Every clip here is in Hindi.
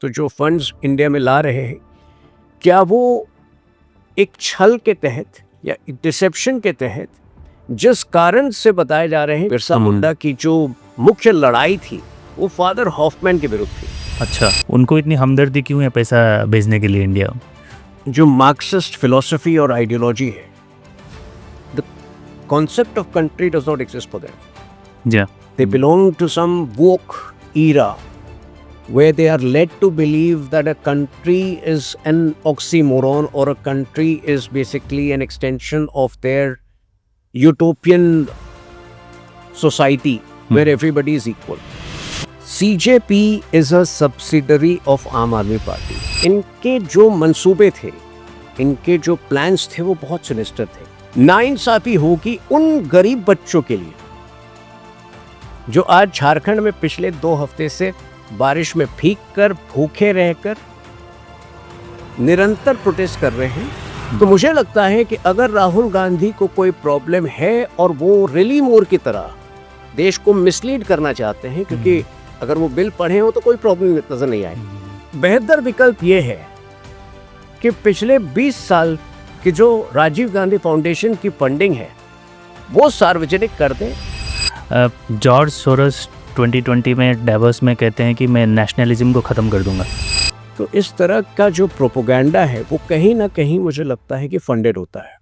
तो जो फंड्स इंडिया में ला रहे हैं, क्या वो एक छल के तहत या डिसेप्शन के तहत जिस कारण से बताए जा रहे हैं, बिरसा मुंडा की जो मुख्य लड़ाई थी वो फादर हॉफमैन के विरुद्ध थी। अच्छा, उनको इतनी हमदर्दी क्यों है पैसा भेजने के लिए इंडिया? जो मार्क्सिस्ट फिलॉसफी और आइडियोलॉजी है, the concept of country does not exist for them. या They belong to some woke era where they are led to believe that a country is an oxymoron or a country is basically an extension of their utopian society where everybody is equal. CJP is a subsidiary of आम आदमी पार्टी। इनके जो मंसूबे थे, इनके जो प्लान्स थे वो बहुत सिनिस्टर थे। नाइंसाफी होगी उन गरीब बच्चों के लिए जो आज झारखंड में पिछले 2 हफ्ते से बारिश में भीग कर, भूखे रहकर निरंतर प्रोटेस्ट कर रहे हैं। तो मुझे लगता है कि अगर राहुल गांधी को कोई प्रॉब्लम है और वो रिली मोर की तरह देश को मिसलीड करना चाहते हैं, क्योंकि अगर वो बिल पढ़े हो तो कोई प्रॉब्लम नजर नहीं आए। बेहतर विकल्प ये है कि पिछले 20 साल की जो राजीव गांधी फाउंडेशन की फंडिंग है वो सार्वजनिक कर दें। जॉर्ज सोरस 2020 में डेवोस में कहते हैं कि मैं नेशनलिज्म को ख़त्म कर दूंगा। तो इस तरह का जो प्रोपोगेंडा है वो कहीं ना कहीं मुझे लगता है कि फंडेड होता है।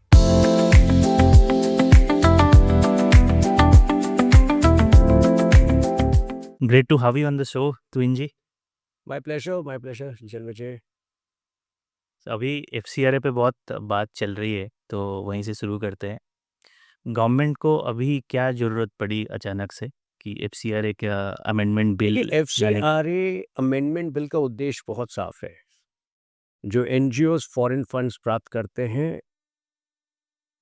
Great to have you on the show Tuhin ji. My pleasure Janmejay. अभी FCRA पे बहुत बात चल रही है तो वहीं से शुरू करते हैं। गवर्नमेंट को अभी क्या ज़रूरत पड़ी अचानक से कि FCRA का amendment bill FCRA amendment bill का उद्देश्य बहुत साफ है। जो NGOs फॉरेन फंड्स प्राप्त करते हैं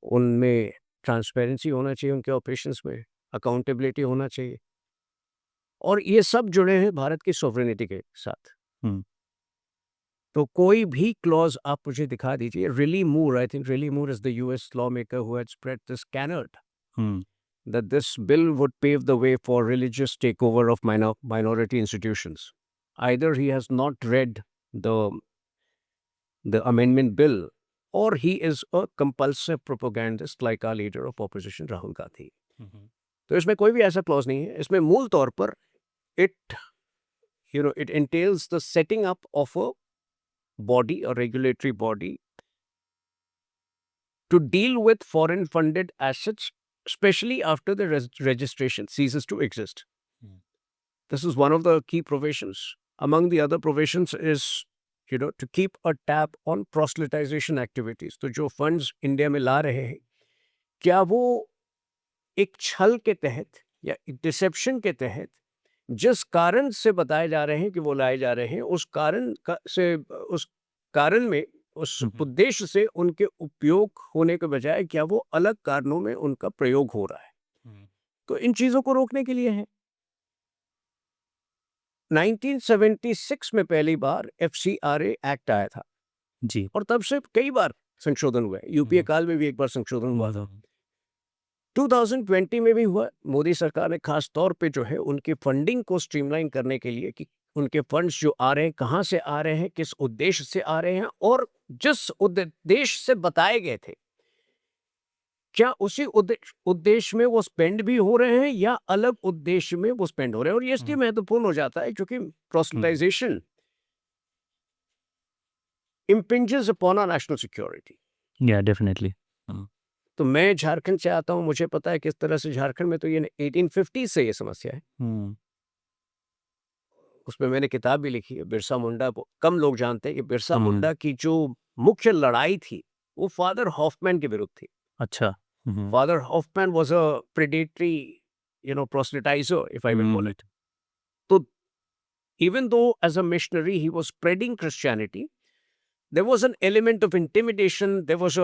उनमें ट्रांसपेरेंसी होना चाहिए, उनके ऑपरेशंस में अकाउंटेबिलिटी होना चाहिए, और ये सब जुड़े हैं भारत की सॉवरेनिटी के साथ। तो कोई भी क्लॉज आप मुझे दिखा दीजिए। Riley Moore, I think Riley Moore is the US lawmaker who had spread this canard that this bill would pave the way for religious takeover of minority institutions. Either he has not read the amendment bill or he is a compulsive propagandist like our leader of opposition Rahul Gandhi. तो इसमें कोई भी ऐसा क्लॉज नहीं है। इसमें मूल तौर पर it entails the setting up of a body, a regulatory body, to deal with foreign funded assets, especially after the registration ceases to exist. This is one of the key provisions. Among the other provisions is to keep a tab on proselytization activities. तो जो funds इंडिया में ला रहे हैं, क्या वो एक छल के तहत या डिसेप्शन के तहत जिस कारण से बताए जा रहे हैं कि वो लाए जा रहे हैं, उस कारण में उस उद्देश्य से उनके उपयोग होने के बजाय क्या वो अलग कारणों में उनका प्रयोग हो रहा है? तो इन चीजों को रोकने के लिए है। 1976 में पहली बार FCRA एक्ट आया था जी, और तब से कई बार संशोधन हुए। यूपीए काल में भी एक बार संशोधन हुआ था, 2020 में भी हुआ। मोदी सरकार ने खास तौर पे जो है उनकी फंडिंग को स्ट्रीमलाइन करने के लिए कि उनके फंड्स जो आ रहे हैं कहाँ से आ रहे हैं, किस उद्देश्य से आ रहे हैं, और जिस उद्देश्य से बताए गए थे क्या उसी उद्देश्य में वो स्पेंड भी हो रहे हैं या अलग उद्देश्य में वो स्पेंड हो रहे हैं। और ये इसलिए महत्वपूर्ण हो जाता है क्योंकि प्रोसेलाइजेशन impinges upon our national security. या डेफिनेटली। तो मैं झारखंड से आता हूँ, मुझे पता है किस तरह से झारखंड में तो ये 1850 से ये समस्या है। उसमें मैंने किताब भी लिखी है बिरसा मुंडा। कम लोग जानते हैं कि बिरसा मुंडा की जो मुख्य लड़ाई थी वो फादर हॉफमैन के विरुद्ध थी। अच्छा। Father Hoffman was a predatory proselytizer, if I will call it. So even though as a missionary he was spreading Christianity, there was an element of intimidation, there was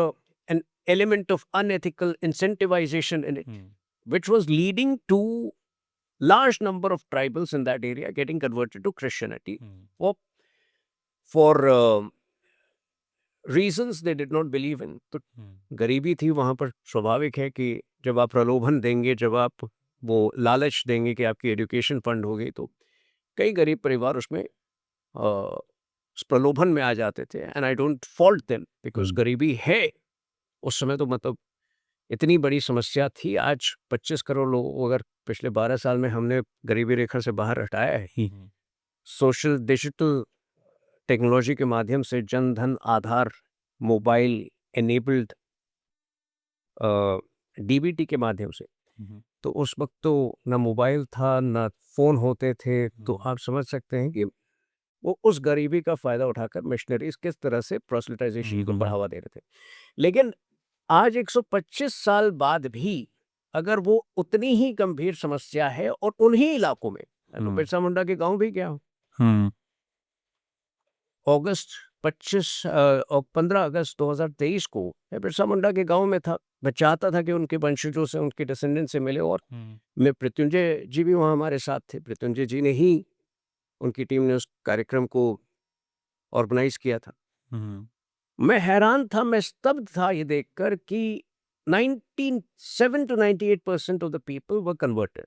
an element of unethical incentivization in it, which was leading to large number of tribals in that area getting converted to Christianity for reasons they did not believe in. तो गरीबी थी वहाँ पर। स्वाभाविक है कि जब आप प्रलोभन देंगे, जब आप वो लालच देंगे कि आपकी एजुकेशन फंड होगी, तो कई गरीब परिवार उसमें उस प्रलोभन में आ जाते थे, and I don't fault them because hmm, गरीबी है उस समय तो मतलब इतनी बड़ी समस्या थी। आज 25 करोड़ लोगों को अगर पिछले 12 साल में हमने गरीबी रेखा से बाहर हटाया है ही, सोशल डिजिटल टेक्नोलॉजी के माध्यम से, जन धन, आधार, मोबाइल एनेबल्ड, डीबीटी के माध्यम से, तो उस वक्त तो ना मोबाइल था ना फ़ोन होते थे, तो आप समझ सकते हैं कि वो उस गरीबी का फ़ायदा उठाकर मिशनरीज़ किस तरह से प्रोसेलिटाइज़ेशन को बढ़ावा दे रहे थे। लेकिन आज 125 साल बाद भी अगर वो उतनी ही गंभीर समस्या है और उन्हीं इलाकों में, मैं तो बिरसा मुंडा के गाँव भी गया हूँ। अगस्त 15 अगस्त 2023 को मैं बिरसा मुंडा के गाँव में था। मैं चाहता था कि उनके वंशजों से, उनके डिसेंडेंट से मिले, और मैं मृत्युंजय जी भी वहाँ हमारे साथ थे। मृत्युंजय जी ने ही, उनकी टीम ने उस कार्यक्रम को ऑर्गेनाइज़ किया था। मैं हैरान था, मैं स्तब्ध था ये देखकर कि 97 to 98% of the people were converted.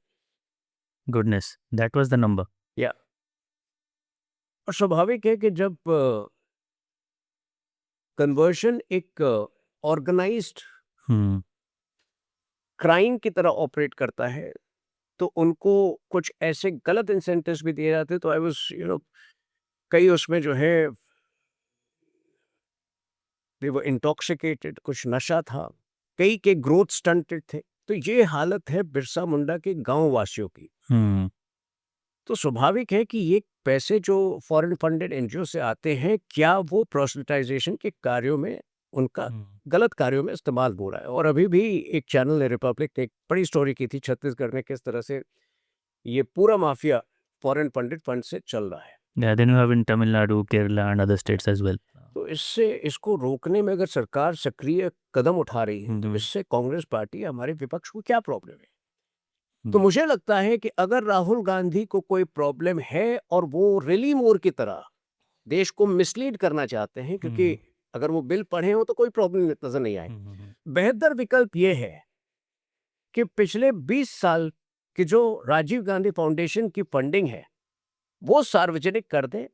Goodness, that was the number. या और स्वाभाविक है कि जब कन्वर्शन एक ऑर्गेनाइज्ड क्राइम की तरह ऑपरेट करता है, तो उनको कुछ ऐसे गलत इंसेंटिव्स भी दिए जाते, तो आई वाज कई उसमें जो है दे वर इंटॉक्सिकेटेड, कुछ नशा था, कई के ग्रोथ स्टंटेड थे। तो ये हालत है बिरसा मुंडा के गांव वासियों की। तो स्वाभाविक है कि ये पैसे जो फॉरेन फंडेड एनजीओ से आते हैं, क्या वो प्रोसेलिटाइजेशन के कार्यों में, उनका गलत कार्यों में इस्तेमाल हो रहा है। और अभी भी एक चैनल है रिपब्लिक ने एक बड़ी स्टोरी की थी छत्तीसगढ़ में, किस तरह से ये पूरा माफिया फॉरेन फंडेड फंड से चल रहा है। Yeah, then you have in Tamil Nadu, Kerala and other states as well. तो इससे, इसको रोकने में अगर सरकार सक्रिय कदम उठा रही है, तो इससे कांग्रेस पार्टी, हमारे विपक्ष को क्या प्रॉब्लम है? तो मुझे लगता है कि अगर राहुल गांधी को कोई प्रॉब्लम है और वो रिली मोर की तरह देश को मिसलीड करना चाहते हैं, क्योंकि अगर वो बिल पढ़े हो तो कोई प्रॉब्लम नजर नहीं आए। बेहतर विकल्प ये है कि पिछले 20 साल की जो राजीव गांधी फाउंडेशन की फंडिंग है, वो सार्वजनिक कर दें।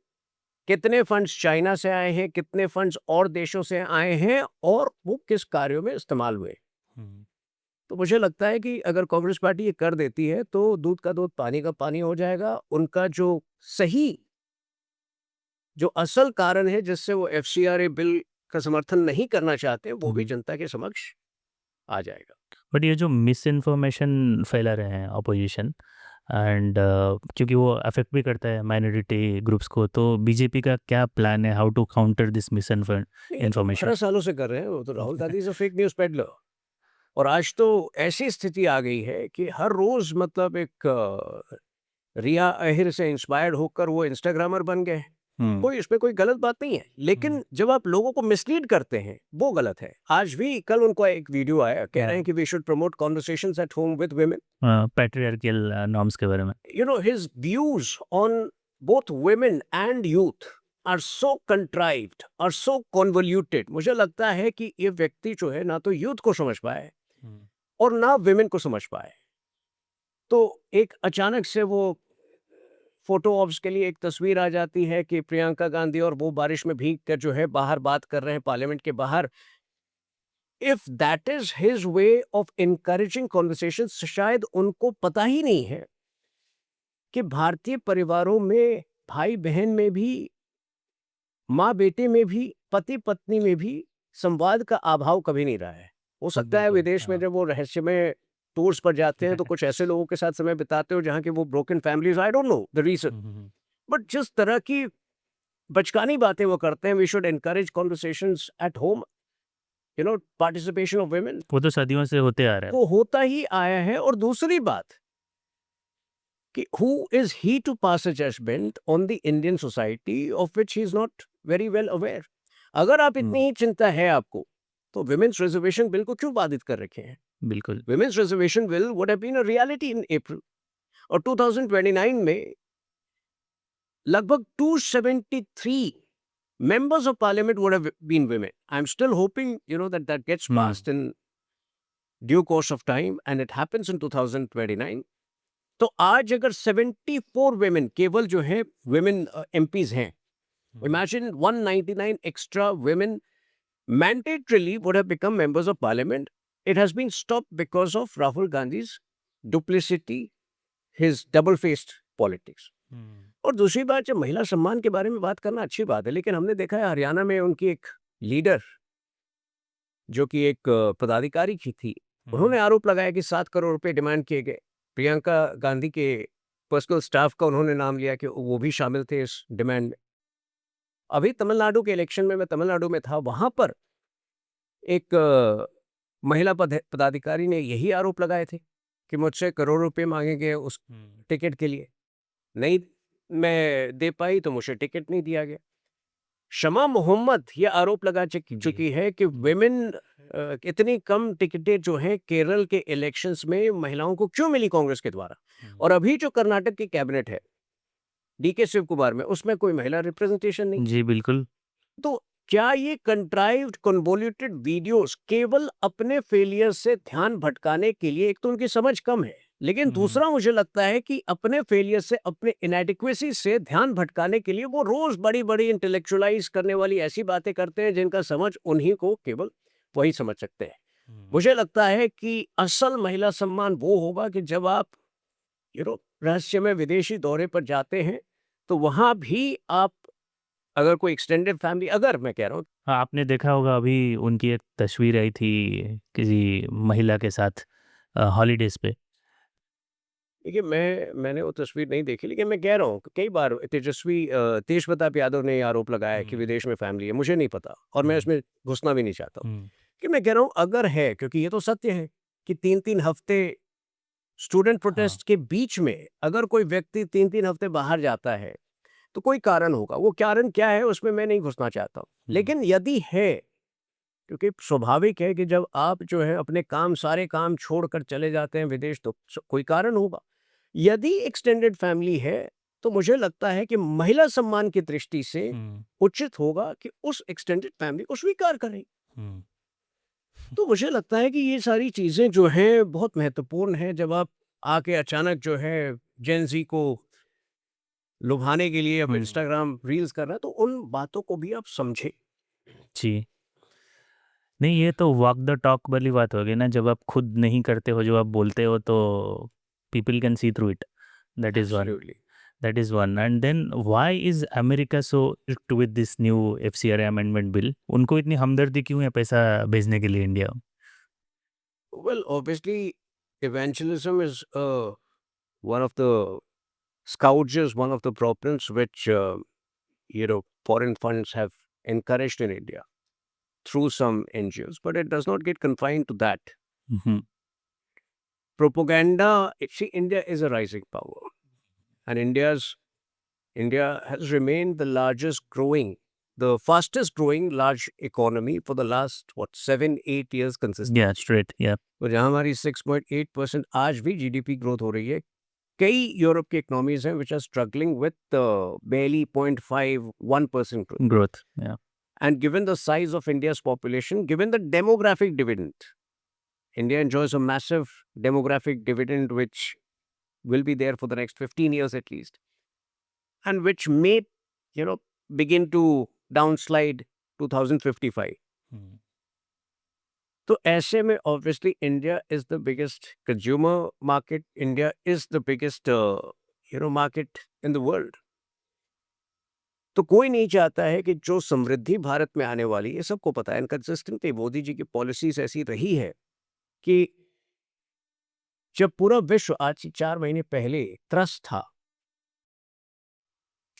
कितने फंड्स चाइना से आए हैं, कितने फंड्स और देशों से आए हैं, और वो किस कार्यों में इस्तेमाल हुए। तो मुझे लगता है कि अगर कांग्रेस पार्टी ये कर देती है, तो दूध का दूध, पानी का पानी हो जाएगा। उनका जो सही, जो असल कारण है जिससे वो एफसीआरए बिल का समर्थन नहीं करना चाहते, वो भी जनता के समक्ष आ जाएगा। बट ये जो मिस इन्फॉर्मेशन फैला रहे हैं ऑपोजिशन एंड क्योंकि वो अफेक्ट भी करता है माइनॉरिटी ग्रुप्स को, तो बीजेपी का क्या प्लान है how to counter this misinformation? 12 सालों से कर रहे हैं वो तो। Rahul Gandhi is a fake news peddler. और आज तो ऐसी स्थिति आ गई है कि हर रोज मतलब एक रिया अहिर से इंस्पायर्ड होकर वो इंस्टाग्रामर बन गए। कोई इसमें कोई गलत बात नहीं है, लेकिन जब आप लोगों को मिसलीड करते हैं, वो गलत है। आज भी, कल उनको एक वीडियो आया, कह रहे हैं कि we should promote conversations at home with women. Patriarchal norms के बारे में। His views on both women and youth are so contrived, are so convoluted। मुझे लगता है कि ये व्यक्ति जो है, ना तो यूथ को समझ पाए और ना विमेन को समझ पाए। तो एक अचानक से वो फोटो ऑप्स के लिए एक तस्वीर आ जाती है कि प्रियंका गांधी और वो बारिश में भीग कर जो है बाहर बात कर रहे हैं पार्लियामेंट के बाहर। If that is his way of encouraging conversation, शायद उनको पता ही नहीं है कि भारतीय परिवारों में, भाई बहन में भी, माँ बेटे में भी, पति पत्नी में भी संवाद का अभाव कभी नहीं रहा है। हो सकता है विदेश में जब वो रहस्यमय टूर्स पर जाते हैं तो कुछ ऐसे लोगों के साथ समय बिताते हो जहाँ की वो broken families, I don't know the reason, but जिस तरह की बचकानी बातें वो करते हैं, we should encourage conversations at home, participation of women. वो तो सदियों से होते आ रहा है। वो होता ही आया है। और दूसरी बात कि who is he to pass a judgment on the Indian society of which he is not very well aware। अगर आप इतनी ही चिंता है आपको, तो women's reservation bill को क्यों बाधित कर रखे हैं? बिल्कुल। Women's reservation bill would have been a reality in April, और 2029 में लगभग 273 members of parliament would have been women। I'm still hoping that gets passed in due course of time and it happens in 2029। तो आज अगर 74 women केवल जो है women MPs हैं, Imagine 199 extra women mandatorily would have become members of parliament. It has been stopped because of Rahul Gandhi's duplicity, his double-faced politics. और दूसरी बात, जब महिला सम्मान के बारे में बात करना अच्छी बात है, लेकिन हमने देखा है हरियाणा में उनकी एक लीडर जो कि एक पदाधिकारी की थी, उन्होंने आरोप लगाया कि 7 करोड़ रुपए डिमांड किए गए। प्रियंका गांधी के पर्सनल स्टाफ का उन्होंने नाम लिया कि वो भी शामिल थे इस डिमांड में। अभी तमिलनाडु के इलेक्शन में मैं तमिलनाडु में था, वहां पर एक महिला पदाधिकारी ने यही आरोप लगाए थे कि मुझसे करोड़ रुपए मांगे गए उस टिकट के लिए, नहीं मैं दे पाई तो मुझे टिकट नहीं दिया गया। शमा मोहम्मद ये आरोप लगा चुकी है कि विमेन इतनी कम टिकटें जो हैं केरल के इलेक्शंस में महिलाओं को क्यों मिली कांग्रेस के द्वारा। और अभी जो कर्नाटक की कैबिनेट है डीके शिव कुमार में, उसमें कोई महिला रिप्रेजेंटेशन नहीं। जी बिल्कुल। तो क्या ये कंट्राइव्ड कन्वोल्यूटेड वीडियोस केवल अपने फेलियर से ध्यान भटकाने के लिए, एक तो उनकी समझ कम है, लेकिन दूसरा मुझे लगता है कि अपने फेलियर से, अपने इनएडिक्वेसी से ध्यान भटकाने के लिए वो रोज बड़ी बड़ी इंटेलेक्चुअलाइज करने वाली ऐसी बातें करते हैं जिनका समझ उन्हीं को केवल वही समझ सकते हैं। मुझे लगता है कि असल महिला सम्मान वो होगा कि जब आप रहस्य में विदेशी दौरे पर जाते हैं तो वहां भी आप, अगर कोई एक्सटेंडेड फैमिली, अगर मैं कह रहा हूँ, हाँ, आपने देखा होगा अभी उनकी एक तस्वीर आई थी किसी महिला के साथ हॉलीडेज पे। देखिए मैंने वो तस्वीर नहीं देखी, लेकिन मैं कह रहा हूँ कि कई बार तेज प्रताप यादव ने ये आरोप लगाया है कि विदेश में फैमिली है। मुझे नहीं पता और मैं इसमें घुसना भी नहीं चाहता हूँ कि मैं कह रहा हूँ अगर है, क्योंकि ये तो सत्य है कि 3-3 हफ्ते स्टूडेंट प्रोटेस्ट के बीच में अगर कोई व्यक्ति 3-3 हफ्ते बाहर जाता है तो कोई कारण होगा। वो कारण क्या है उसमें मैं नहीं घुसना चाहता हूँ, लेकिन यदि है, क्योंकि स्वाभाविक है कि जब आप जो है अपने सारे काम छोड़कर चले जाते हैं विदेश तो कोई कारण होगा। यदि एक्सटेंडेड फैमिली है तो मुझे लगता है कि महिला सम्मान की दृष्टि से उचित होगा कि उस एक्सटेंडेड फैमिली को स्वीकार करें। तो मुझे लगता है कि ये सारी चीजें जो हैं बहुत महत्वपूर्ण है। जब आप आके अचानक जो है जेन जी को लुभाने के लिए अब इंस्टाग्राम रील्स कर रहा है, तो उन बातों को भी आप समझे। जी। नहीं, ये तो वॉक द टॉक वाली बात हो गई ना, जब आप खुद नहीं करते हो, जो आप बोलते हो तो people can see through it. That is one. Absolutely. That is one. And then why is America so strict with this new FCRA amendment bill? उनको इतनी हमदर्दी क्यों है पैसा भेजने के लिए India? Well, obviously, evangelism is one of the scourges, one of the problems which foreign funds have encouraged in India through some NGOs, but it does not get confined to that. Mhm. Propaganda. See, India is a rising power, and India has remained the fastest growing large economy for the last 7-8 years consistently. Yeah, straight. Yeah. तो जहाँ हमारी 6.8% आज भी जीडीपी ग्रोथ हो रही है, कई यूरोप की इकोनॉमीज हैं which are struggling with barely 0.5-1% growth. Growth. Yeah. And given the size of India's population, given the demographic dividend, India enjoys a massive demographic dividend which will be there for the next 15 years at least, and which may, begin to downslide 2055. तो ऐसे में obviously India is the biggest consumer market. India is the biggest market in the world. तो कोई नहीं चाहता है कि जो समृद्धि भारत में आने वाली है, सबको पता है। कंसिस्टेंटली मोदी जी की पॉलिसीज ऐसी रही है कि जब पूरा विश्व आज से 4 महीने पहले त्रस्त था,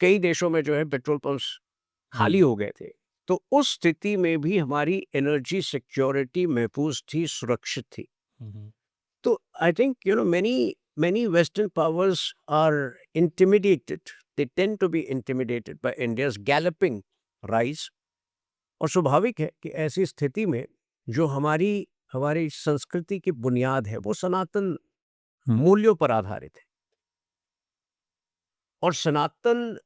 कई देशों में जो है पेट्रोल पंप्स खाली हो गए थे, तो उस स्थिति में भी हमारी एनर्जी सिक्योरिटी महफूज थी, सुरक्षित थी। तो I think many Western powers are intimidated. They tend to be intimidated by India's galloping rise. और स्वाभाविक है कि ऐसी स्थिति में जो हमारी संस्कृति की बुनियाद है वो सनातन मूल्यों पर आधारित है, और सनातन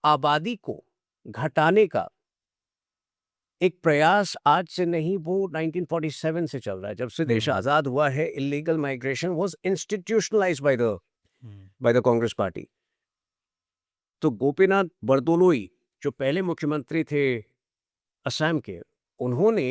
आबादी को घटाने का एक प्रयास आज से नहीं, वो 1947 से चल रहा है। जब से देश आजाद हुआ है, illegal migration was institutionalised by the Congress party. तो गोपीनाथ बरदोलोई जो पहले मुख्यमंत्री थे असम के, उन्होंने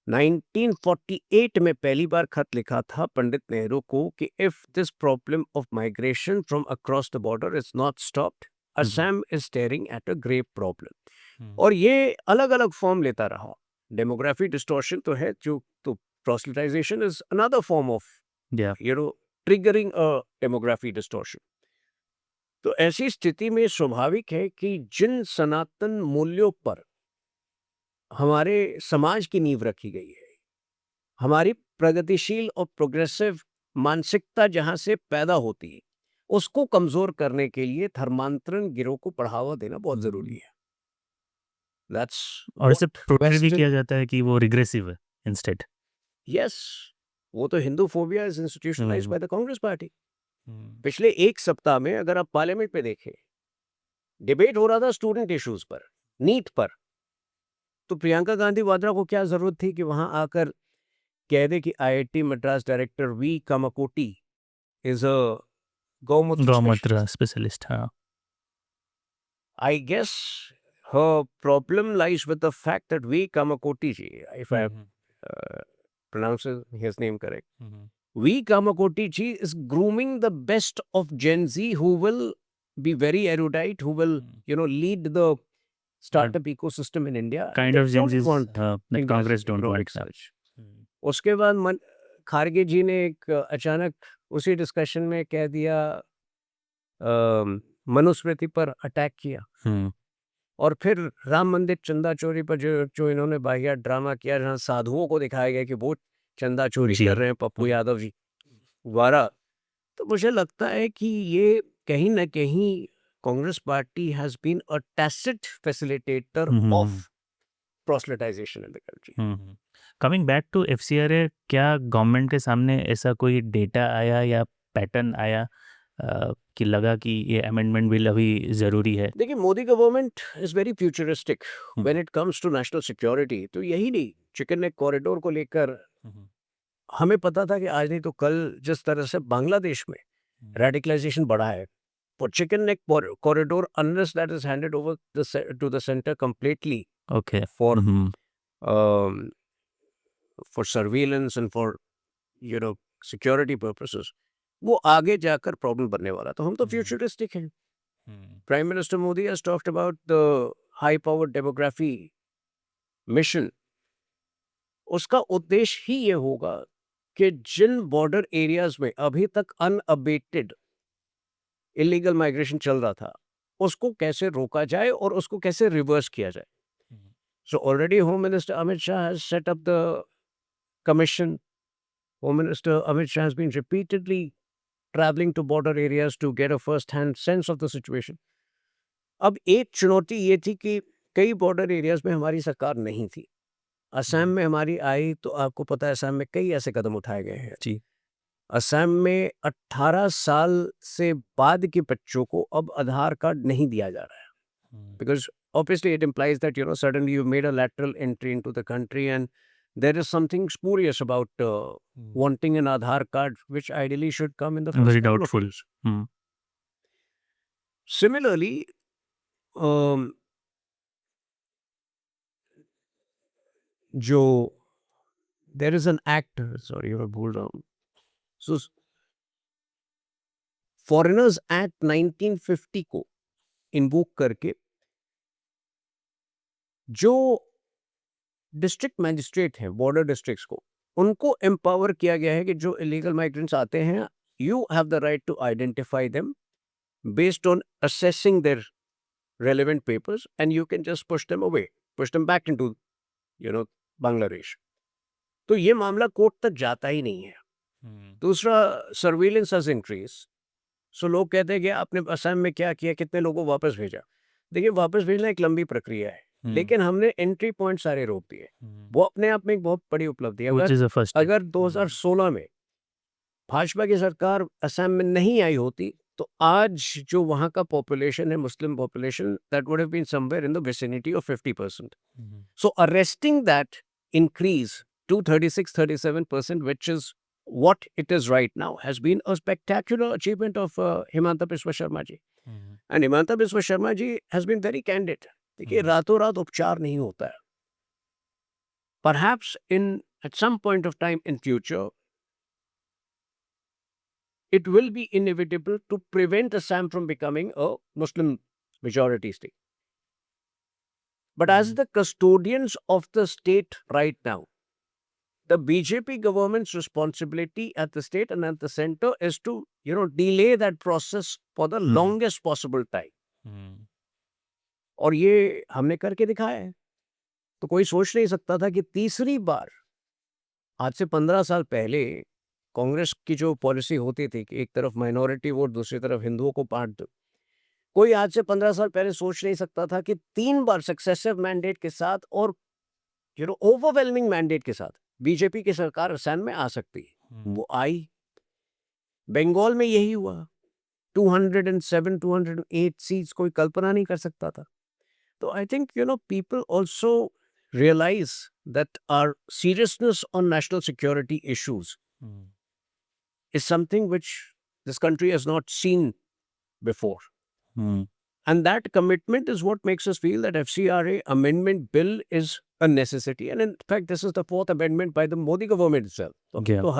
1948 में पहली बार खत लिखा था पंडित नेहरू को कि if this problem of migration from across the border is not stopped, Assam is staring at a grave problem. और ये अलग अलग फॉर्म लेता रहा। डेमोग्राफी डिस्टॉर्शन तो है, जो तो proselytization is another form of या ट्रिगरिंग अ डेमोग्राफी डिस्टॉर्शन। तो ऐसी स्थिति में स्वाभाविक है कि जिन सनातन मूल्यों पर हमारे समाज की नींव रखी गई है, हमारी प्रगतिशील और प्रोग्रेसिव मानसिकता जहां से पैदा होती है, उसको कमजोर करने के लिए धर्मांतरण गिरोह को बढ़ावा देना बहुत जरूरी है। That's और इसे what प्रोपेल भी Western- किया जाता है कि वो रिग्रेसिव है इंस्टेड। Yes, वो तो Hindu phobia is institutionalised by the Congress party. Hmm, पिछले एक सप्ताह में अगर आप पार्लियामेंट पे देखें, डिबेट हो रहा था स्टूडेंट इश्यूज पर, नीट पर, तो प्रियंका गांधी वाड्रा को क्या जरूरत थी कि वहां आकर कह दे कि IIT Madras director V Kamakoti is a gaumutra gaumutra specialist. हाँ I guess her problem lies with the fact that V. Kamakoti ji, if I pronounce his name correct, V. Kamakoti ji is grooming the best of Gen Z who will be very erudite, who will, lead the startup ecosystem in India. Kind They of don't Gen Zs want that Congress don't economic want. surge. उसके बाद खारगे जी ने एक अचानक उसी डिस्कशन में कह दिया, मनुस्मृति पर अटैक किया, और फिर राम मंदिर चंदा चोरी पर जो इन्होंने बाहिया ड्रामा किया, जहाँ साधुओं को दिखाया गया कि वो चंदा चोरी कर रहे हैं पप्पू यादव जी द्वारा। तो मुझे लगता है कि ये कहीं ना कहीं Congress party has been a tacit facilitator of proselytisation in the country. Coming back to FCRA, क्या गवर्नमेंट के सामने ऐसा कोई डेटा आया या पैटर्न आया कि लगा कि ये अमेंडमेंट बिल अभी ज़रूरी है? देखिए, Modi government is very futuristic when it comes to national security. तो यही नहीं, चिकन नेक कॉरिडोर को लेकर हमें पता था कि आज नहीं तो कल जिस तरह से बांग्लादेश में रेडिकलाइजेशन बढ़ा है, for chicken neck corridor, unless that is handed over to the center completely okay for for surveillance and for security purposes, वो आगे जाकर प्रॉब्लम बनने वाला। तो हम तो फ्यूचरिस्टिक हैं। Prime minister Modi has talked about the high powered demography mission. उसका उद्देश्य ही ये होगा कि जिन बॉर्डर एरियाज में अभी तक अनअबेटेड इलीगल माइग्रेशन चल रहा था, उसको कैसे रोका जाए और उसको कैसे रिवर्स किया जाए। So already Home Minister Amit Shah has set up the commission. Home Minister Amit Shah has been repeatedly traveling to border areas to get a first-hand sense of the situation. अब एक चुनौती ये थी कि कई बॉर्डर एरियाज में हमारी सरकार नहीं थी। असम में हमारी आई तो आपको पता है असम में कई ऐसे कदम उठाए गए हैं। जी। असम में 18 साल से बाद के बच्चों को अब आधार कार्ड नहीं दिया जा रहा है, because obviously it implies that suddenly you've made a lateral entry into the country and there is something spurious about wanting an Aadhaar card, which ideally should come in the first Very couple of doubtful. years. Similarly, there is an act, sorry, मैं भूल रहा हूँ, so Foreigners Act 1950 को इन्वोक करके जो डिस्ट्रिक्ट मैजिस्ट्रेट हैं बॉर्डर डिस्ट्रिक्ट्स को, उनको एम्पावर किया गया है कि जो इलीगल माइग्रेंट्स आते हैं, you have the right to identify them based on assessing their relevant papers and you can just push them away, push them back into Bangladesh. तो ये मामला कोर्ट तक जाता ही नहीं है। दूसरा, सर्विलेंस हैज इंक्रीज। सो लोग कहते हैं कि आपने असम में क्या किया, कितने लोगों को वापस भेजा। देखिए, वापस भेजना एक लंबी प्रक्रिया है, लेकिन हमने एंट्री पॉइंट सारे रोक दिए। वो अपने आप में एक बहुत बड़ी उपलब्धि है। अगर 2016 में भाजपा की सरकार असम में नहीं आई होती तो आज जो वहां का पॉपुलेशन है, Muslim population, that would have been somewhere in the vicinity of 50%. So arresting that increase to 36-37%, which is what it is right now, has been a spectacular achievement of Himanta Biswa Sharma ji. And Himanta Biswa Sharma ji has been very candid. देखिए, रातों रात उपचार नहीं होता है। Perhaps in at some point of time in future it will be inevitable to prevent Assam from becoming a Muslim majority state. But as the custodians of the state right now, the BJP government's responsibility at the state and at the center is to, delay that process for the longest possible time. और ये हमने करके दिखाया है। तो कोई सोच नहीं सकता था कि तीसरी बार, आज से 15 साल पहले कांग्रेस की जो पॉलिसी होती थी कि एक तरफ माइनॉरिटी वोट, दूसरी तरफ हिंदुओं को बांट दो, कोई आज से 15 साल पहले सोच नहीं सकता था कि 3 बार सक्सेसिव मैंडेट के साथ और ओवरवेलमिंग मैंडेट के साथ बीजेपी की सरकार असम में आ सकती है। वो आई। बंगाल में यही हुआ। 207 208 सीट्स कोई कल्पना नहीं कर सकता था। तो I think people also realize that our seriousness on national security issues is something which this country has not seen before. And that commitment is what makes us feel that FCRA amendment bill is a necessity. And in fact, this is the 4th amendment by the Modi government itself. तो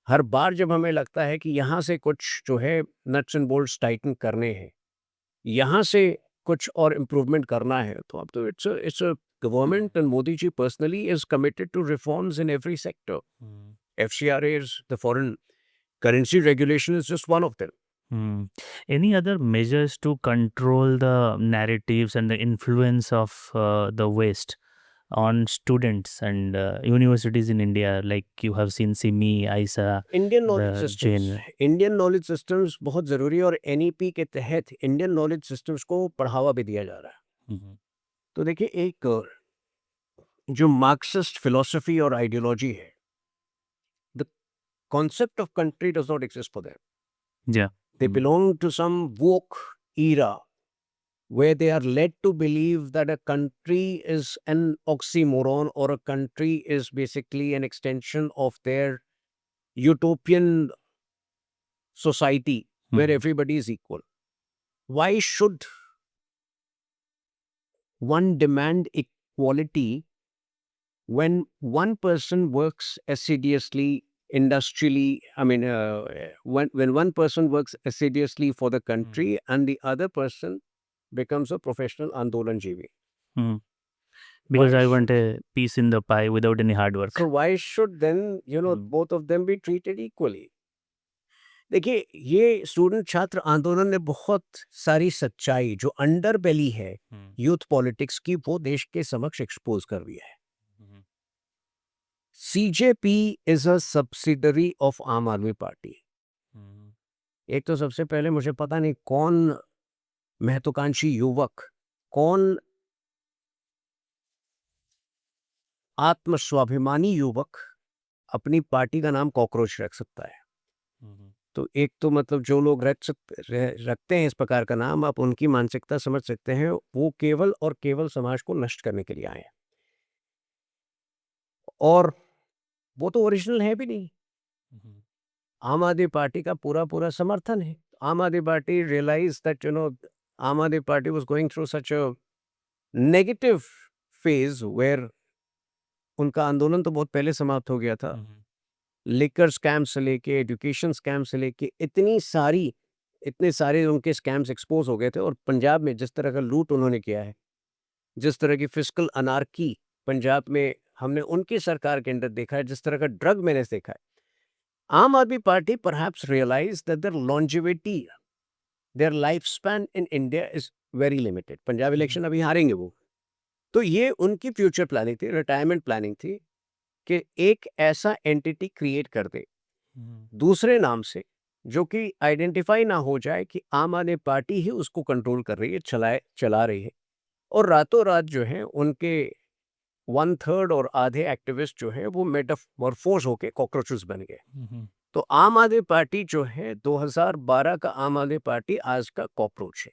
हर बार जब हमें लगता है कि यहाँ से कुछ जो है nuts and bolts टाइटन करने हैं, यहाँ से कुछ और इम्प्रूवमेंट करना है, तो अब तो it's a government and Modi ji personally is committed to reforms in every sector. FCRA is the foreign currency regulation is just one of them. Any other measures to control the narratives and the influence of the West on students and universities in India, like you have seen SIMI, ISA, Indian knowledge the systems, JN. Indian knowledge systems बहुत जरूरी है और NEP के तहत इंडियन नॉलेज सिस्टम्स को बढ़ावा भी दिया जा रहा है। तो देखिए, एक जो मार्क्सिस्ट फिलॉसफी और आइडियोलॉजी है, the concept of country does not exist for them. Yeah. They belong to some woke era where they are led to believe that a country is an oxymoron or a country is basically an extension of their utopian society where everybody is equal. Why should one demand equality when one person works assiduously industrially? I mean, when one person works assiduously for the country and the other person becomes a professional Andolanjeevi. Because Why I want a piece in the pie without any hard work. So why should then, both of them be treated equally? देखिए, ये स्टूडेंट छात्र आंदोलन ने बहुत सारी सच्चाई जो अंडर बेली है यूथ पॉलिटिक्स की, वो देश के समक्ष एक्सपोज कर दिया है। CJP is a subsidiary of आम आदमी पार्टी। एक तो सबसे पहले मुझे पता नहीं कौन महत्वाकांक्षी युवक, कौन आत्मस्वाभिमानी युवक अपनी पार्टी का नाम कॉकरोच रख सकता है। तो एक तो मतलब जो लोग रखते हैं इस प्रकार का नाम, आप उनकी मानसिकता समझ सकते हैं, वो केवल और केवल समाज को नष्ट करने के लिए आए हैं। और वो तो ओरिजिनल है भी नहीं। आम आदमी पार्टी का पूरा समर्थन है। Aam Aadmi party realise that Aam Aadmi Party was going through such a negative phase where उनका आंदोलन तो बहुत पहले समाप्त हो गया था। लिकर स्कैम से लेके एजुकेशन स्कैम से लेके इतने सारे उनके स्कैम्स एक्सपोज हो गए थे। और पंजाब में जिस तरह का लूट उन्होंने किया है, जिस तरह की फिस्कल अनार्की पंजाब में हमने उनकी सरकार के अंदर देखा है, जिस तरह का ड्रग मैंने देखा है, Aam Aadmi Party perhaps realise that their longevity, their life span in India is very limited. Punjab election अभी हारेंगे वो, तो ये उनकी फ्यूचर प्लानिंग थी, रिटायरमेंट प्लानिंग थी कि एक ऐसा एंटिटी क्रिएट कर दे दूसरे नाम से, जो कि आइडेंटिफाई ना हो जाए कि आम आदमी पार्टी ही उसको कंट्रोल कर रही है, चला रही है। और रातों रात जो है उनके 1/3 और आधे एक्टिविस्ट जो है वो मेटामॉर्फोज होके कॉकरोचेस बन गए। तो आम आदमी पार्टी जो है 2012 का आम आदमी पार्टी आज का कॉकरोच है।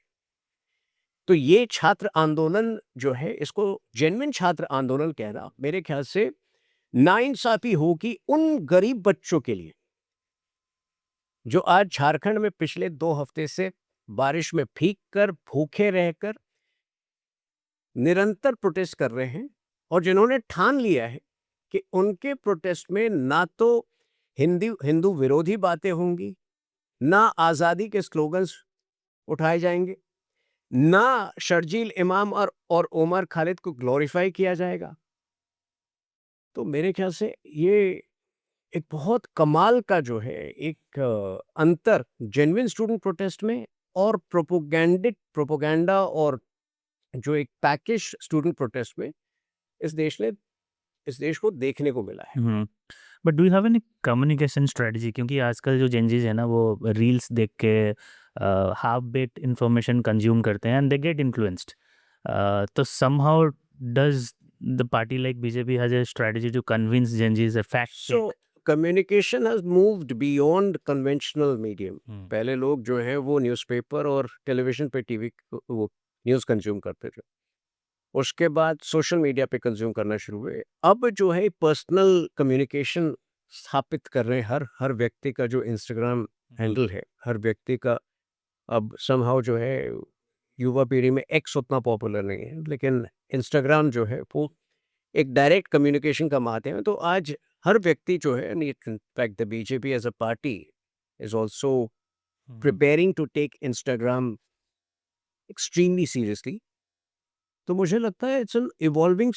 तो ये छात्र आंदोलन जो है, इसको जेन्युइन छात्र आंदोलन कहना मेरे ख्याल से नाइंसाफी होगी उन गरीब बच्चों के लिए जो आज झारखंड में पिछले 2 हफ्ते से बारिश में भीग कर, भूखे रहकर निरंतर प्रोटेस्ट कर रहे हैं, और जिन्होंने ठान लिया है कि उनके प्रोटेस्ट में ना तो हिंदू विरोधी बातें होंगी, ना आज़ादी के स्लोगन्स उठाए जाएंगे, ना शर्जील इमाम और ओमर खालिद को ग्लोरीफाई किया जाएगा। तो मेरे ख्याल से ये एक बहुत कमाल का जो है एक अंतर जेन्युइन स्टूडेंट प्रोटेस्ट में और प्रोपोगेंडा और जो एक पैकेज स्टूडेंट प्रोटेस्ट में इस देश को देखने को मिला है। But do you have any communication strategy? क्योंकि आजकल जो जेंजीज है ना वो रील्स देख के हाफ बेक्ड इंफॉर्मेशन कंज्यूम करते हैं एंड दे गेट इन्फ्लुएंस्ड। तो somehow does the party like BJP has a strategy to convince Gen Zs a fact So check? communication has moved beyond conventional medium. हम्म, पहले लोग जो है वो न्यूज़पेपर और टेलीविजन पे टीवी वो न्यूज़ कंज्यूम करते थे, उसके बाद सोशल मीडिया पे कंज्यूम करना शुरू हुए। अब जो है पर्सनल कम्युनिकेशन स्थापित कर रहे हैं हर व्यक्ति का जो इंस्टाग्राम हैंडल है, हर व्यक्ति का अब समहाउ जो है युवा पीढ़ी में एक्स उतना पॉपुलर नहीं है, लेकिन इंस्टाग्राम जो है वो एक डायरेक्ट कम्युनिकेशन का माध्यम है। तो आज हर व्यक्ति जो है, in fact the BJP as a party is also preparing to take Instagram extremely seriously. तो मुझे लगता है इट्स एन इवॉल्विंग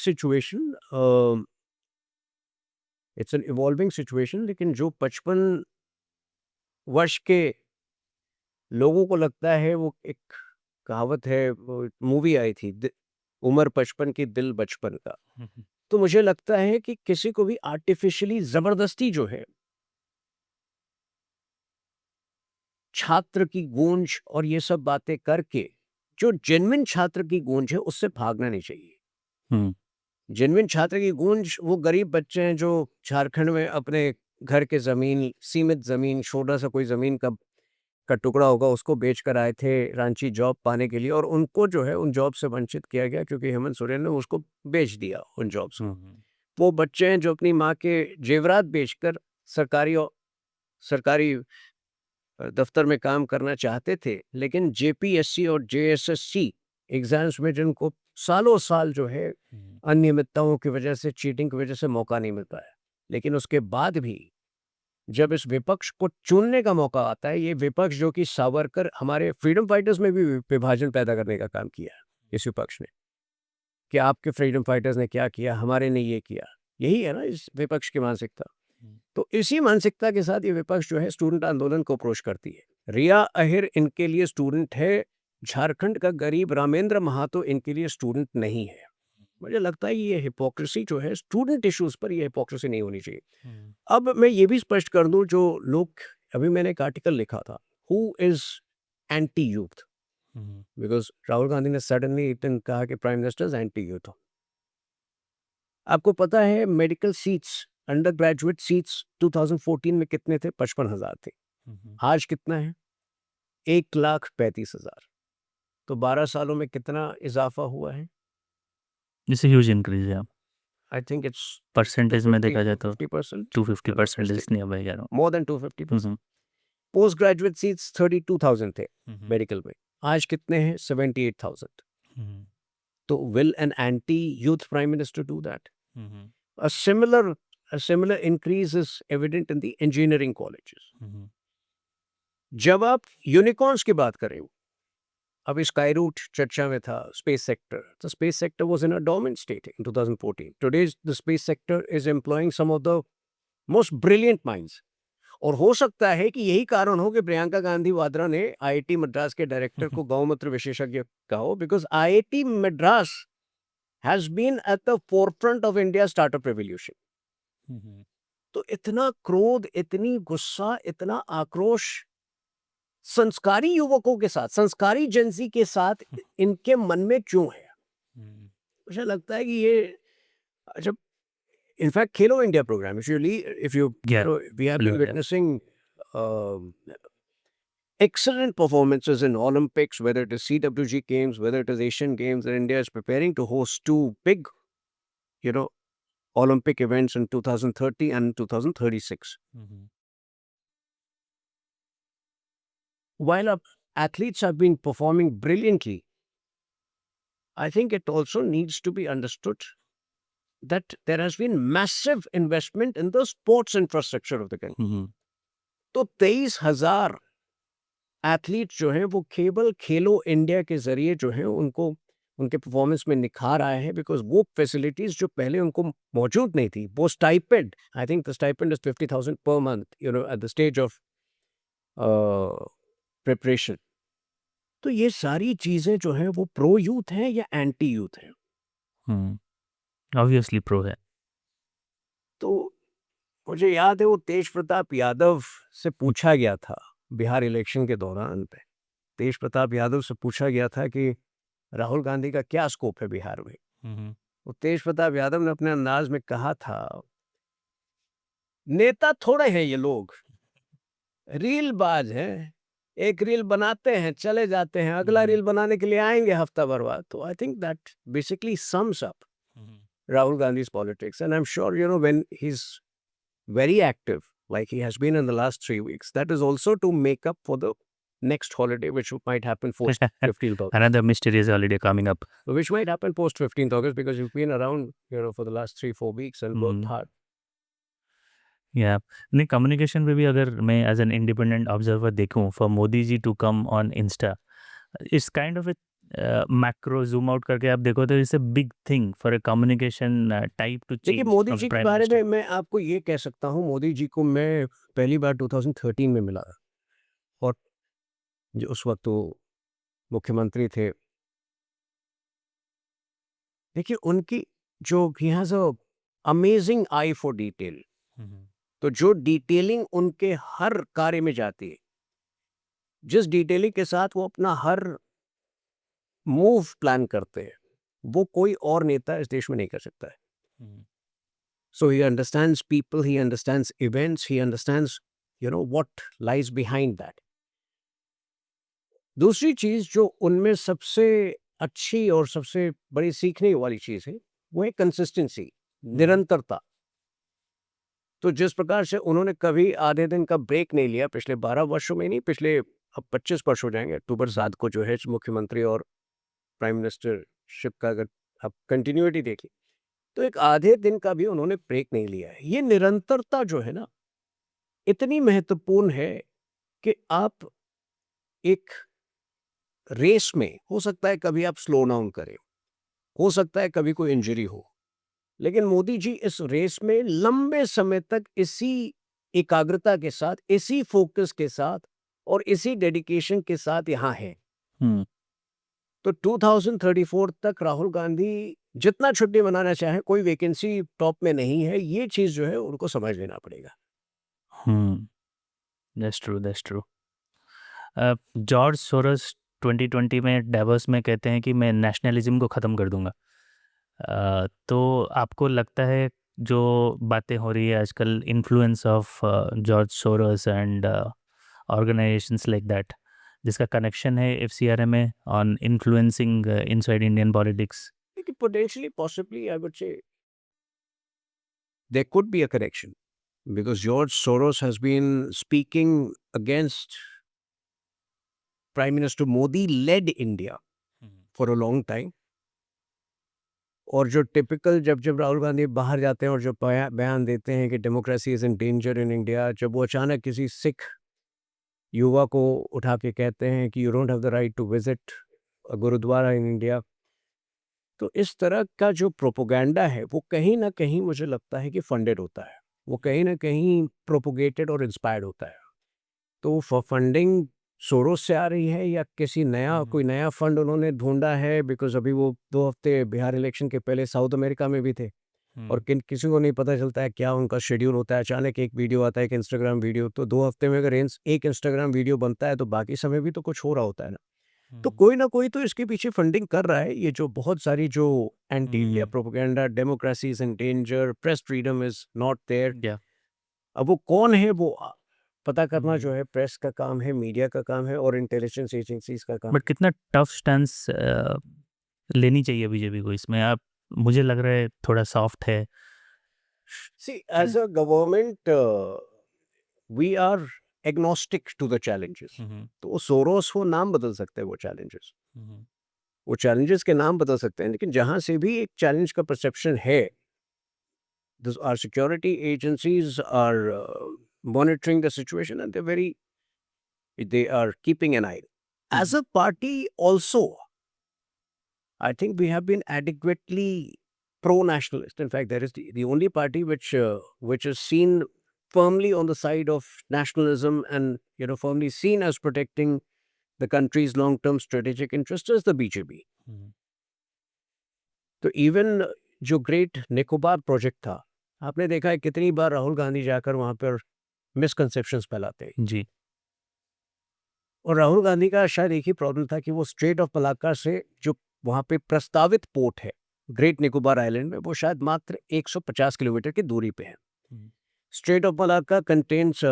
सिचुएशन, लेकिन जो 55 वर्ष के लोगों को लगता है, वो एक कहावत है, वो मूवी आई थी उम्र 55 की दिल बचपन का। तो मुझे लगता है कि किसी को भी आर्टिफिशियली जबरदस्ती जो है छात्र की गूंज और ये सब बातें करके, जो जेन्युइन छात्र की गूंज है उससे भागना नहीं चाहिए। जेन्युइन छात्र की गूंज वो गरीब बच्चे हैं जो झारखंड में अपने घर के जमीन, सीमित जमीन, छोटा सा कोई जमीन का टुकड़ा होगा, उसको बेच कर आए थे रांची जॉब पाने के लिए, और उनको जो है उन जॉब से वंचित किया गया क्योंकि हेमंत सोरेन ने उसको बेच दिया उन जॉब्स को। वो बच्चे हैं जो अपनी माँ के जेवरात बेचकर सरकारी दफ्तर में काम करना चाहते थे, लेकिन जेपीएससी और जेएसएससी एग्जाम्स में जिनको सालों साल जो है अनियमितताओं की वजह से, चीटिंग की वजह से मौका नहीं मिल पाया, लेकिन उसके बाद भी जब इस विपक्ष को चुनने का मौका आता है, ये विपक्ष जो कि सावरकर, हमारे फ्रीडम फाइटर्स में भी विभाजन पैदा करने का काम किया है इस विपक्ष ने, कि आपके फ्रीडम फाइटर्स ने क्या किया, हमारे ने ये किया। यही है ना इस विपक्ष की मानसिकता। तो इसी मानसिकता के साथ ये विपक्ष जो है स्टूडेंट आंदोलन को अप्रोच करती है। रिया अहिर इनके लिए स्टूडेंट है, झारखंड का गरीब रामेंद्र महातो इनके लिए स्टूडेंट नहीं है। मुझे लगता है ये हिपोक्रेसी जो है स्टूडेंट इश्यूज पर, ये हिपोक्रेसी नहीं होनी चाहिए। अब मैं ये भी स्पष्ट कर दूं, जो लोग, अभी मैंने एक आर्टिकल लिखा था, who is anti youth, because Rahul Gandhi ने सडनली इतने कहा कि प्राइम मिनिस्टर एंटी यूथ। आपको पता है medical seats, under graduate seats 2014 में कितने थे? 55,000 थे। आज कितना है? 1,35,000। तो 12 सालों में कितना इजाफा हुआ है? इट्स अ ह्यूज इंक्रीज है। आई थिंक इट्स परसेंटेज में देखा जाए तो 50%, 250% इज नहीं भाई, कह रहा मोर देन 250%। हूँ। पोस्ट ग्रेजुएट सीट्स 32,000 थे मेडिकल में, आज कितने हैं? 78,000। तो will an anti youth prime minister do that? A similar increase is evident in the engineering colleges. जब आप यूनिकॉर्न्स की बात करें, अब स्काईरूट चर्चा में था, space sector, the space sector was in a dormant state in 2014. Today the space sector is employing some of the most brilliant minds. और हो सकता है कि यही कारण हो कि प्रियंका गांधी वाड्रा ने आईआईटी मद्रास के डायरेक्टर को गौमूत्र विशेषज्ञ कहा हो, because IIT Madras has been at the forefront of India's startup revolution. तो इतना क्रोध, इतनी गुस्सा, इतना आक्रोश संस्कारी युवकों के साथ, संस्कारी जेंजी के साथ इनके मन में क्यों है? मुझे लगता है कि ये जब in fact Khelo India programme, we have been witnessing excellent performances in Olympics, whether it is CWG Games, whether it is Asian Games, and India is preparing to host two big, Olympic events in 2030 and 2036. While athletes have been performing brilliantly, I think it also needs to be understood that there has been massive investment in the sports infrastructure of the country. तो 23,000 एथलीट्स जो हैं वो केवल खेलो इंडिया के जरिए जो है उनको उनके परफॉर्मेंस में निखार आए हैं, बिकॉज वो फैसिलिटीज जो पहले उनको मौजूद नहीं थी, वो stipend, I think the stipend is 50,000 per month, you know, at the stage of preparation. तो ये सारी चीजें जो हैं वो प्रो यूथ हैं या एंटी यूथ हैं? ऑब्वियसली प्रो है। तो मुझे याद है वो तेज प्रताप यादव से पूछा गया था बिहार इलेक्शन के दौरान पे, तेज प्रताप यादव से पूछा गया था कि राहुल गांधी का क्या स्कोप है बिहार में। वो तेज प्रताप यादव ने अपने अंदाज में कहा था, नेता थोड़े हैं ये लोग, रील बाज हैं, एक रील बनाते हैं चले जाते हैं, अगला रील बनाने के लिए आएंगे हफ्ता भर बाद। तो I think that basically sums up Rahul Gandhi's politics. And I'm sure, you know, when he's very active, like he has been in the last 3 weeks, that is also to make up for the next holiday, which might happen post 15th August. Another mysterious holiday coming up. Which might happen post 15th August, because you've been around, you know, for the last 3-4 weeks and worked hard. या नहीं, कम्युनिकेशन पे भी अगर मैं एज एन इंडिपेंडेंट ऑब्जर्वर देखूं, for Modi ji to come on Insta, it's kind of macro zoom out करके आप देखो तो it's a big thing for a communication type to देखिए, चेंज मोदी फ्रॉम जी के प्राइम बारे मिनिस्टर। में मैं आपको ये कह सकता हूँ, मोदी जी को मैं पहली बार 2013 में मिला, और जो उस वक्त वो मुख्यमंत्री थे। देखिए, उनकी जो he has a amazing I for detail, तो जो डिटेलिंग उनके हर कार्य में जाती है, जिस डिटेलिंग के साथ वो अपना हर मूव प्लान करते हैं, वो कोई और नेता इस देश में नहीं कर सकता है। So he understands people, he understands events, he understands, you know, what lies behind that. दूसरी चीज जो उनमें सबसे अच्छी और सबसे बड़ी सीखने वाली चीज है, वो है कंसिस्टेंसी, निरंतरता। तो जिस प्रकार से उन्होंने कभी आधे दिन का ब्रेक नहीं लिया, पिछले 12 वर्षों में नहीं, पिछले अब 25 वर्ष हो जाएंगे अक्टूबर 7 को जो है मुख्यमंत्री और प्राइम मिनिस्टरशिप का अगर आप कंटिन्यूटी देखिए, तो एक आधे दिन का भी उन्होंने ब्रेक नहीं लिया है। ये निरंतरता जो है ना, इतनी महत्वपूर्ण है कि आप एक रेस में, हो सकता है कभी आप स्लो डाउन करें, हो सकता है कभी कोई इंजरी हो, लेकिन मोदी जी इस रेस में लंबे समय तक इसी एकाग्रता के साथ, इसी फोकस के साथ और इसी डेडिकेशन के साथ यहाँ है। तो 2034 तक राहुल गांधी जितना छुट्टी मनाना चाहे, कोई वैकेंसी टॉप में नहीं है। ये चीज जो है उनको समझ लेना पड़ेगा। That's true, that's true. George Soros 2020 में डेवोस में कहते हैं कि मैं नेशनलिज्म को ख़त्म कर दूंगा। तो आपको लगता है जो बातें हो रही है आजकल, influence of George Soros and organisations like that, जिसका कनेक्शन है एफसीआरए में on influencing inside Indian politics? Potentially, possibly, I would say there could be a connection, because George Soros has been speaking against Prime Minister Modi-led India for a long time. और जो टिपिकल जब राहुल गांधी बाहर जाते हैं और जो बयान देते हैं कि democracy is in danger in India, जब वो अचानक किसी सिख युवा को उठा के कहते हैं कि you don't have the right to visit a gurdwara in India, तो इस तरह का जो प्रोपोगेंडा है वो कहीं ना कहीं मुझे लगता है कि फंडेड होता है, वो कहीं ना कहीं प्रोपोगेटेड और इंस्पायर्ड होता है। तो फंडिंग सोरोस से आ रही है या किसी नया कोई नया फंड उन्होंने ढूंढा है, बिकॉज अभी वो 2 हफ्ते बिहार इलेक्शन के पहले साउथ अमेरिका में भी थे, और किसी को नहीं पता चलता है क्या उनका शेड्यूल होता है। अचानक एक वीडियो आता है, एक इंस्टाग्राम वीडियो, तो 2 हफ्ते में अगर एक इंस्टाग्राम वीडियो बनता है तो बाकी समय भी तो कुछ हो रहा होता है ना। तो कोई ना कोई तो इसके पीछे फंडिंग कर रहा है। ये जो बहुत सारी जो anti India propaganda, democracy is in danger, press freedom is not there, अब वो कौन है वो पता करना जो है प्रेस का काम है, मीडिया का काम है और इंटेलिजेंस एजेंसीज का काम। बट कितना टफ स्टैंस लेनी चाहिए बीजेपी को इसमें? आप, मुझे लग रहा है थोड़ा सॉफ्ट है। See, as a government, we are agnostic to the challenges. Hmm, तो वो सोरोस वो नाम बदल सकते हैं, वो चैलेंजेस, हम्म, वो चैलेंजेस के नाम बदल सकते हैं, लेकिन जहां से भी एक चैलेंज का परसेप्शन है, our security agencies are monitoring the situation and they are keeping an eye. As a party also, I think we have been adequately pro-nationalist. In fact, there is the only party which is seen firmly on the side of nationalism and firmly seen as protecting the country's long-term strategic interests is the BJP. हम्म, तो इवन जो ग्रेट निकोबार प्रोजेक्ट था, आपने देखा है कितनी बार राहुल गांधी जाकर वहां पर मिसकंसेप्शंस फैलाते हैं। जी, और राहुल गांधी का शायद एक ही प्रॉब्लम था कि वो स्ट्रेट ऑफ मलाक्का से जो वहां पे प्रस्तावित पोर्ट है ग्रेट निकोबार आइलैंड में, वो शायद मात्र 150 किलोमीटर की दूरी पे है। Hmm, strait of Malacca contains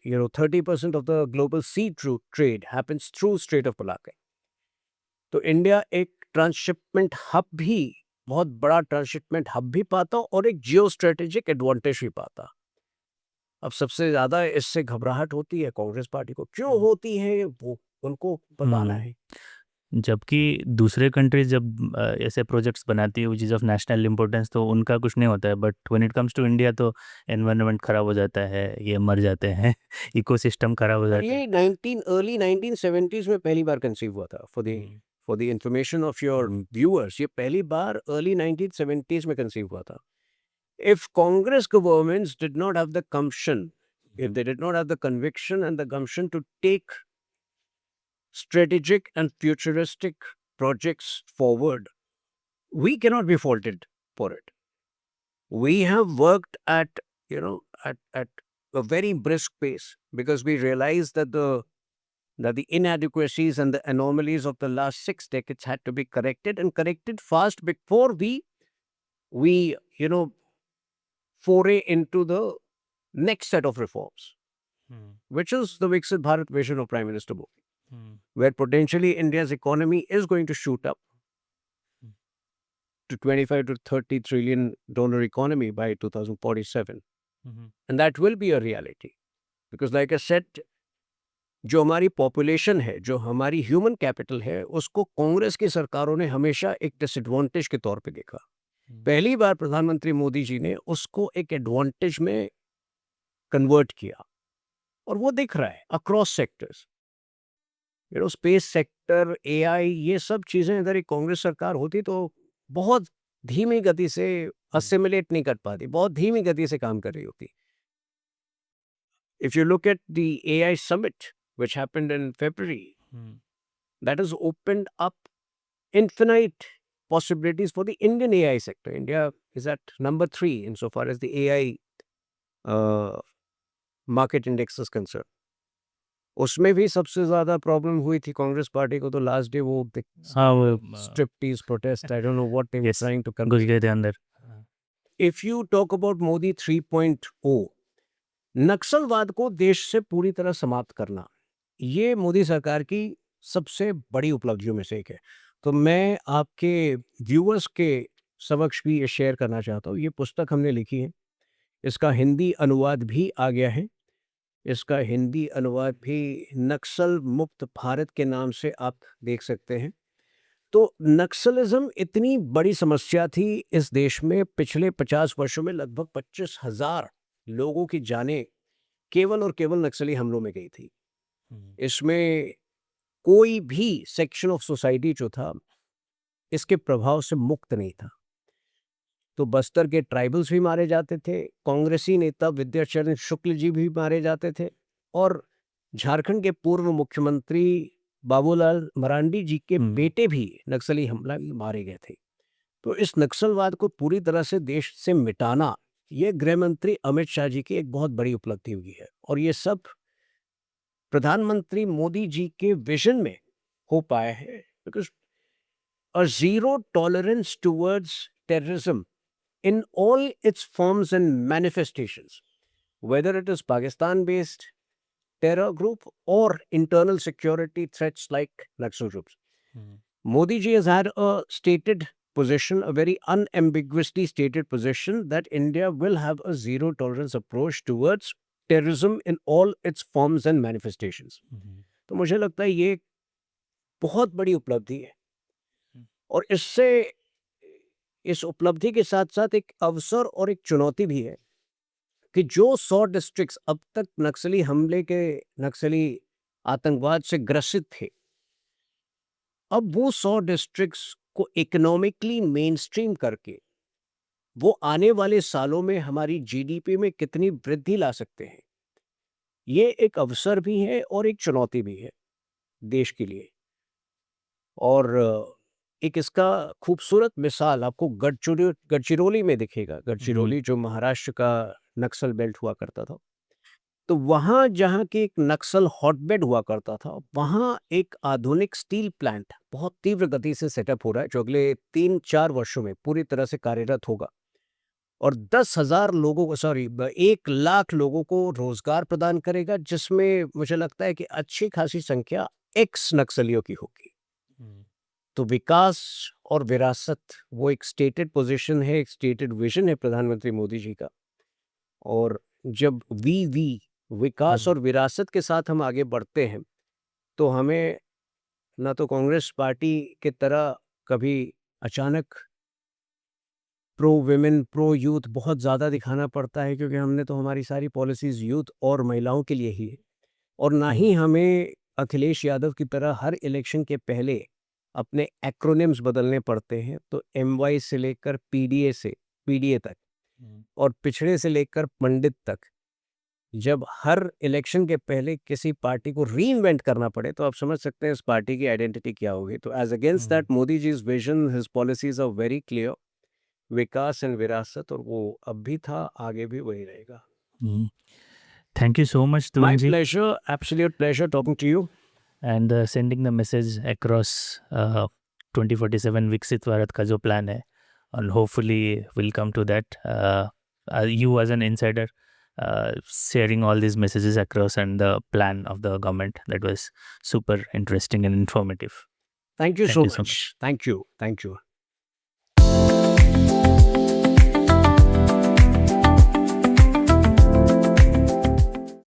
30% of the global sea trade happens through strait of Malacca. तो इंडिया एक ट्रांसशिपमेंट हब भी, बहुत बड़ा ट्रांसशिपमेंट हब भी पाता और एक जियो स्ट्रेटेजिक एडवांटेज भी पाता। अब सबसे ज्यादा इससे घबराहट होती है कांग्रेस पार्टी को। क्यों होती है वो उनको बताना है। जबकि दूसरे कंट्रीज जब ऐसे प्रोजेक्ट्स बनाती है which is of national importance तो उनका कुछ नहीं होता है, but when it comes to India तो एनवायरनमेंट खराब हो जाता है, ये मर जाते हैं इकोसिस्टम खराब हो जाता है। ये अर्ली 1970s में पहली बार कंसीव हुआ था। For the information of your viewers, ये पहली बार अर्ली 1970s में कंसीव हुआ था। If Congress governments did not have the compassion, if they did not have the conviction and the gumption to take strategic and futuristic projects forward, we cannot be faulted for it. We have worked at a very brisk pace because we realized that the inadequacies and the anomalies of the last 6 decades had to be corrected, and corrected fast before we foray into the next set of reforms, which is the Viksit Bharat vision of Prime Minister Modi, where potentially India's economy is going to shoot up to 25 to 30 trillion dollar economy by 2047. And that will be a reality. Because like I said, जो हमारी पॉपुलेशन है, जो हमारी ह्यूमन कैपिटल है, उसको कांग्रेस की सरकारों ने हमेशा एक डिसएडवांटेज के तौर पे देखा। पहली बार प्रधानमंत्री मोदी जी ने उसको एक एडवांटेज में कन्वर्ट किया, और वो दिख रहा है across sectors. Space sector, AI, ये सब चीजें अगर एक कांग्रेस सरकार होती तो बहुत धीमी गति से असिमिलेट नहीं कर पाती, बहुत धीमी गति से काम कर रही होती। If you look at the AI summit which happened in February, that has opened up infinite possibilities for the Indian AI sector. India is at number 3 insofar as the AI market index is concerned. उसमें भी सबसे ज्यादा प्रॉब्लम हुई थी कांग्रेस पार्टी को, तो लास्ट डे वो हाँ वो striptease protest, I don't know what they were Yes, trying to घुस कन्वे। गए थे अंदर। If you talk about Modi 3.0, नक्सलवाद को देश से पूरी तरह समाप्त करना, ये मोदी सरकार की सबसे बड़ी उपलब्धियों में से एक है। तो मैं आपके व्यूअर्स के समक्ष भी ये शेयर करना चाहता हूँ। ये पुस्तक हमने लिखी है, इसका हिंदी अनुवाद भी आ गया है। इसका हिंदी अनुवाद भी नक्सल मुक्त भारत के नाम से आप देख सकते हैं। तो नक्सलिज्म इतनी बड़ी समस्या थी इस देश में, पिछले 50 वर्षों में लगभग 25,000 लोगों की जानें केवल और केवल नक्सली हमलों में गई थी। इसमें कोई भी सेक्शन ऑफ सोसाइटी जो था इसके प्रभाव से मुक्त नहीं था। तो बस्तर के ट्राइबल्स भी मारे जाते थे, कांग्रेसी नेता विद्याचरण शुक्ल जी भी मारे जाते थे, और झारखंड के पूर्व मुख्यमंत्री बाबूलाल मरांडी जी के बेटे भी नक्सली हमला में मारे गए थे। तो इस नक्सलवाद को पूरी तरह से देश से मिटाना, ये गृह मंत्री अमित शाह जी की एक बहुत बड़ी उपलब्धि हुई है, और ये सब प्रधानमंत्री मोदी जी के विजन में हो पाया है। Because a zero tolerance towards terrorism in all its forms and manifestations, whether it is Pakistan-based terror group or internal security threats like Naxal groups. Modi ji has had a stated position, a very unambiguously stated position, that India will have a zero tolerance approach towards terrorism in all its forms and manifestations. तो मुझे लगता है ये एक बहुत बड़ी उपलब्धि है और इससे इस उपलब्धि के साथ साथ एक अवसर और एक चुनौती भी है कि जो 100 डिस्ट्रिक्ट्स अब तक नक्सली हमले के नक्सली आतंकवाद से ग्रसित थे, अब वो 100 डिस्ट्रिक्ट्स को इकोनॉमिकली मेन स्ट्रीम करके वो आने वाले सालों में हमारी जीडीपी में कितनी वृद्धि ला सकते हैं, ये एक अवसर भी है और एक चुनौती भी है देश के लिए। और एक इसका खूबसूरत मिसाल आपको गढ़चिरौली में दिखेगा। गढ़चिरौली जो महाराष्ट्र का नक्सल बेल्ट हुआ करता था, तो वहाँ जहाँ की एक नक्सल हॉटबेड हुआ करता था, वहाँ एक आधुनिक स्टील प्लांट बहुत तीव्र गति से सेटअप हो रहा है, जो अगले 3-4 वर्षों में पूरी तरह से कार्यरत होगा और 10,000 लोगों को 1 लाख लोगों को रोजगार प्रदान करेगा, जिसमें मुझे लगता है कि अच्छी खासी संख्या एक्स नक्सलियों की होगी। तो विकास और विरासत वो एक स्टेटेड पोजीशन है, एक स्टेटेड विजन है प्रधानमंत्री मोदी जी का। और जब विकास और विरासत के साथ हम आगे बढ़ते हैं, तो हमें ना तो कांग्रेस पार्टी की तरह कभी अचानक प्रो विमेन, प्रो यूथ बहुत ज़्यादा दिखाना पड़ता है, क्योंकि हमने तो हमारी सारी पॉलिसीज़ यूथ और महिलाओं के लिए ही है। और ना ही हमें अखिलेश यादव की तरह हर इलेक्शन के पहले अपने एक्रोनिम्स बदलने पड़ते हैं। तो MY से लेकर PDA तक और पिछड़े से लेकर पंडित तक, जब हर इलेक्शन के पहले किसी पार्टी को रीइन्वेंट करना पड़े, तो आप समझ सकते हैं इस पार्टी की आइडेंटिटी क्या होगी। तो as against that Modi ji is vision, his policies are very clear, vikas and virasat, और वो अब भी था, आगे भी वही रहेगा। Thank you so much, My Dhruv ji, pleasure, absolute pleasure talking to you. and sending the message across 2047 Viksit Bharat का जो plan है, and hopefully we'll come to that. You as an insider, sharing all these messages across and the plan of the government, that was super interesting and informative. Thank you Thank so you so much. Thank you.